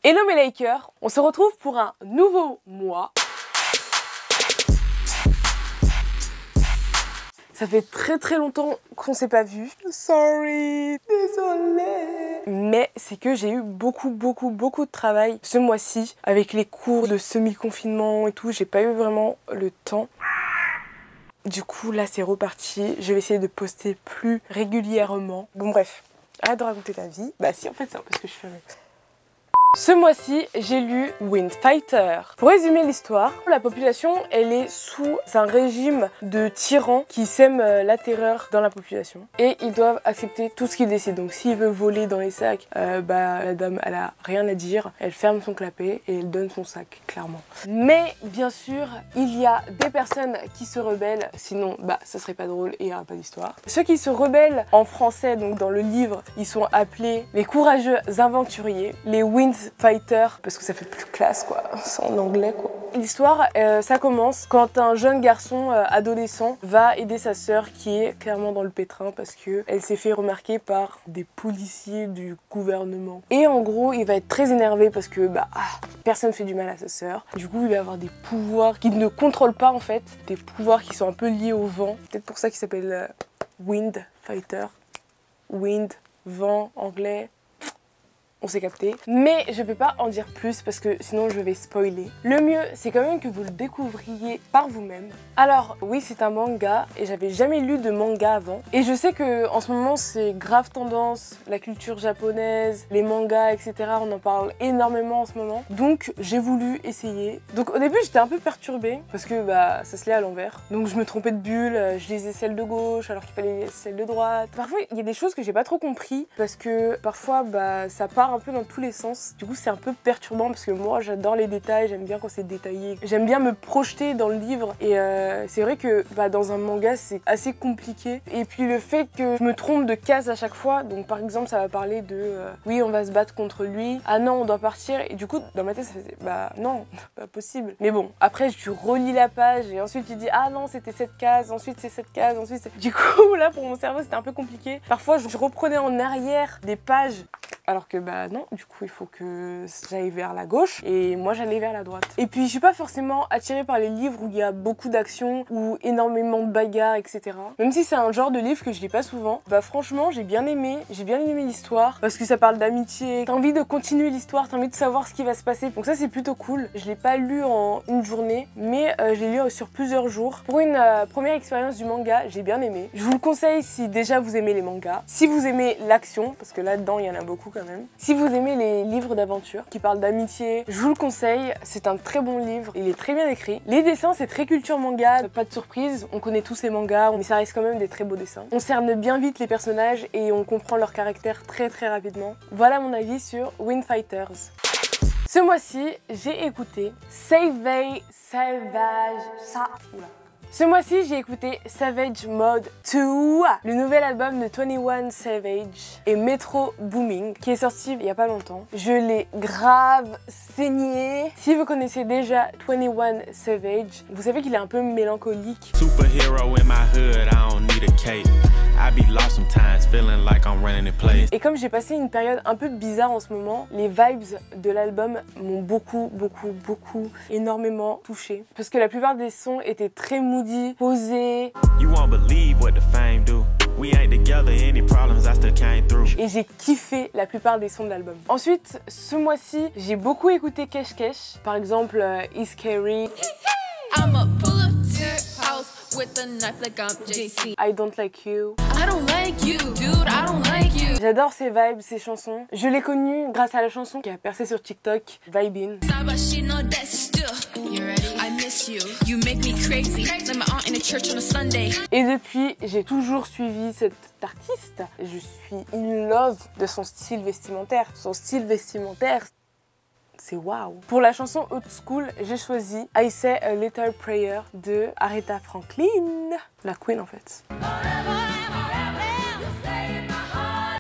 Hello mes likers, on se retrouve pour un nouveau mois. Ça fait très longtemps qu'on s'est pas vu. Sorry, désolée. Mais c'est que j'ai eu beaucoup de travail ce mois-ci. Avec les cours de semi-confinement et tout, j'ai pas eu vraiment le temps. Du coup là c'est reparti, je vais essayer de poster plus régulièrement. Bon bref, arrête de raconter ta vie. Bah si en fait c'est un peu ce que je fais. Ce mois-ci, j'ai lu Wind Fighter. Pour résumer l'histoire, la population, elle est sous un régime de tyrans qui sèment la terreur dans la population. Et ils doivent accepter tout ce qu'ils décident. Donc s'il veut voler dans les sacs, la dame, elle a rien à dire. Elle ferme son clapet et elle donne son sac, clairement. Mais bien sûr, il y a des personnes qui se rebellent. Sinon, ça serait pas drôle et il n'y aura pas d'histoire. Ceux qui se rebellent en français, donc dans le livre, ils sont appelés les courageux aventuriers, les Wind Fighter, parce que ça fait plus classe quoi, c'est en anglais quoi. L'histoire, ça commence quand un jeune garçon adolescent va aider sa sœur qui est clairement dans le pétrin parce que elle s'est fait remarquer par des policiers du gouvernement. Et en gros, il va être très énervé parce que personne fait du mal à sa sœur. Du coup, il va avoir des pouvoirs qu'il ne contrôle pas en fait, des pouvoirs qui sont un peu liés au vent. Peut-être pour ça qu'il s'appelle Wind Fighter. Wind, vent, anglais. On s'est capté. Mais je peux pas en dire plus parce que sinon je vais spoiler. Le mieux, c'est quand même que vous le découvriez par vous-même. Alors oui, c'est un manga et j'avais jamais lu de manga avant. Et je sais que en ce moment c'est grave tendance, la culture japonaise, les mangas, etc. On en parle énormément en ce moment. Donc j'ai voulu essayer. Donc au début j'étais un peu perturbée parce que ça se lit à l'envers. Donc je me trompais de bulle, je lisais celle de gauche alors qu'il fallait celle de droite. Parfois il y a des choses que j'ai pas trop compris parce que parfois ça part un peu dans tous les sens. Du coup c'est un peu perturbant parce que moi j'adore les détails, j'aime bien quand c'est détaillé. J'aime bien me projeter dans le livre et c'est vrai que dans un manga c'est assez compliqué. Et puis le fait que je me trompe de case à chaque fois, donc par exemple ça va parler de oui on va se battre contre lui, ah non on doit partir, et du coup dans ma tête ça faisait non, pas possible. Mais bon, après tu relis la page et ensuite tu dis ah non c'était cette case, ensuite c'est cette case, ensuite c'est... Du coup là pour mon cerveau c'était un peu compliqué. Parfois je reprenais en arrière des pages alors que non, du coup il faut que j'aille vers la gauche et moi j'allais vers la droite. Et puis je suis pas forcément attirée par les livres où il y a beaucoup d'action ou énormément de bagarres, etc. Même si c'est un genre de livre que je lis pas souvent, franchement j'ai bien aimé l'histoire parce que ça parle d'amitié, t'as envie de continuer l'histoire, t'as envie de savoir ce qui va se passer, donc ça c'est plutôt cool. Je l'ai pas lu en une journée, mais je l'ai lu sur plusieurs jours. Pour une première expérience du manga, j'ai bien aimé. Je vous le conseille si déjà vous aimez les mangas, si vous aimez l'action, parce que là-dedans il y en a beaucoup quand même. Si vous aimez les livres d'aventure qui parlent d'amitié, je vous le conseille, c'est un très bon livre, il est très bien écrit. Les dessins c'est très culture manga, pas de surprise, on connaît tous ces mangas, mais ça reste quand même des très beaux dessins. On cerne bien vite les personnages et on comprend leur caractère très rapidement. Voilà mon avis sur Wind Fighters. Ce mois-ci, j'ai écouté Savage... Ce mois-ci, j'ai écouté Savage Mode 2, le nouvel album de 21 Savage et Metro Booming, qui est sorti il y a pas longtemps. Je l'ai grave saigné. Si vous connaissez déjà 21 Savage, vous savez qu'il est un peu mélancolique. Et comme j'ai passé une période un peu bizarre en ce moment, les vibes de l'album m'ont beaucoup, énormément touchée. Parce que la plupart des sons étaient très moody, posés. Et j'ai kiffé la plupart des sons de l'album. Ensuite, ce mois-ci, j'ai beaucoup écouté Kesh Kesh. Par exemple, Is Scary. I Don't Like You. I don't like you, dude, I don't like you. J'adore ces vibes, ces chansons. Je l'ai connue grâce à la chanson qui a percé sur TikTok, Vibin. Et depuis, j'ai toujours suivi cet artiste. Je suis in love de son style vestimentaire. Son style vestimentaire, c'est waouh. Pour la chanson Old School, j'ai choisi I Say a Little Prayer de Aretha Franklin, la queen en fait.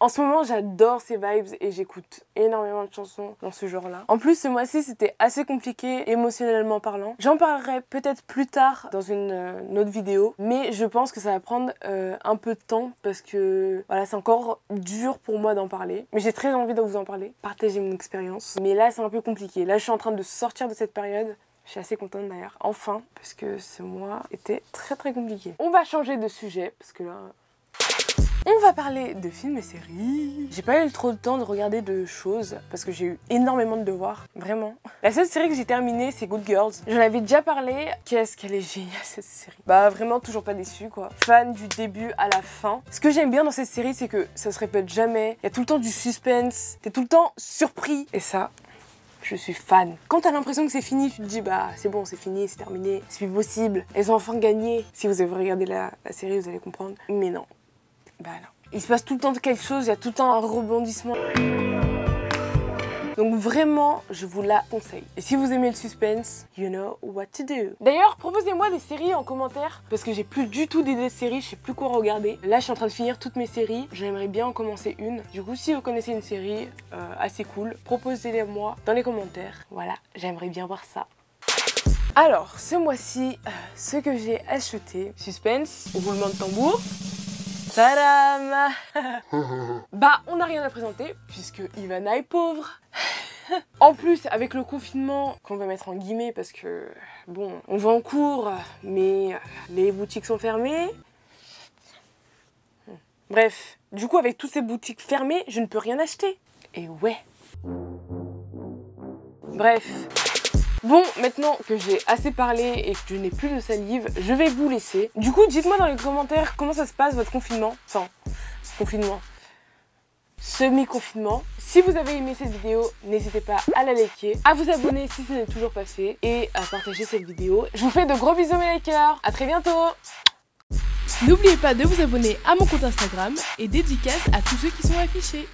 En ce moment, j'adore ces vibes et j'écoute énormément de chansons dans ce genre-là. En plus, ce mois-ci, c'était assez compliqué émotionnellement parlant. J'en parlerai peut-être plus tard dans une autre vidéo, mais je pense que ça va prendre un peu de temps parce que voilà, c'est encore dur pour moi d'en parler. Mais j'ai très envie de vous en parler, partager mon expérience. Mais là, c'est un peu compliqué. Là, je suis en train de sortir de cette période. Je suis assez contente d'ailleurs, enfin, parce que ce mois était très très compliqué. On va changer de sujet, parce que là... On va parler de films et séries. J'ai pas eu trop de temps de regarder de choses, parce que j'ai eu énormément de devoirs, vraiment. La seule série que j'ai terminée, c'est Good Girls. J'en avais déjà parlé. Qu'est-ce qu'elle est géniale cette série. Bah vraiment toujours pas déçue quoi. Fan du début à la fin. Ce que j'aime bien dans cette série, c'est que ça se répète jamais. Il y a tout le temps du suspense, t'es tout le temps surpris. Et ça... je suis fan. Quand t'as l'impression que c'est fini, tu te dis bah c'est bon, c'est fini, c'est terminé, c'est plus possible. Elles ont enfin gagné. Si vous avez regardé la série, vous allez comprendre. Mais non. Bah non. Il se passe tout le temps quelque chose, il y a tout le temps un rebondissement. Donc vraiment, je vous la conseille. Et si vous aimez le suspense, you know what to do. D'ailleurs, proposez-moi des séries en commentaire, parce que j'ai plus du tout d'idées de séries, je sais plus quoi regarder. Là, je suis en train de finir toutes mes séries, j'aimerais bien en commencer une. Du coup, si vous connaissez une série assez cool, proposez-les moi dans les commentaires. Voilà, j'aimerais bien voir ça. Alors, ce mois-ci, ce que j'ai acheté, suspense, roulement de tambour. Tadam. Bah, on n'a rien à présenter, puisque Ivana est pauvre. En plus, avec le confinement, qu'on va mettre en guillemets, parce que, bon, on va en cours, mais les boutiques sont fermées. Bref, du coup, avec toutes ces boutiques fermées, je ne peux rien acheter. Et ouais. Bref. Bon, maintenant que j'ai assez parlé et que je n'ai plus de salive, je vais vous laisser. Du coup, dites-moi dans les commentaires comment ça se passe votre confinement. Enfin, confinement. Semi-confinement. Si vous avez aimé cette vidéo, n'hésitez pas à la liker, à vous abonner si ce n'est toujours pas fait et à partager cette vidéo. Je vous fais de gros bisous mes likers. À très bientôt. N'oubliez pas de vous abonner à mon compte Instagram et dédicace à tous ceux qui sont affichés.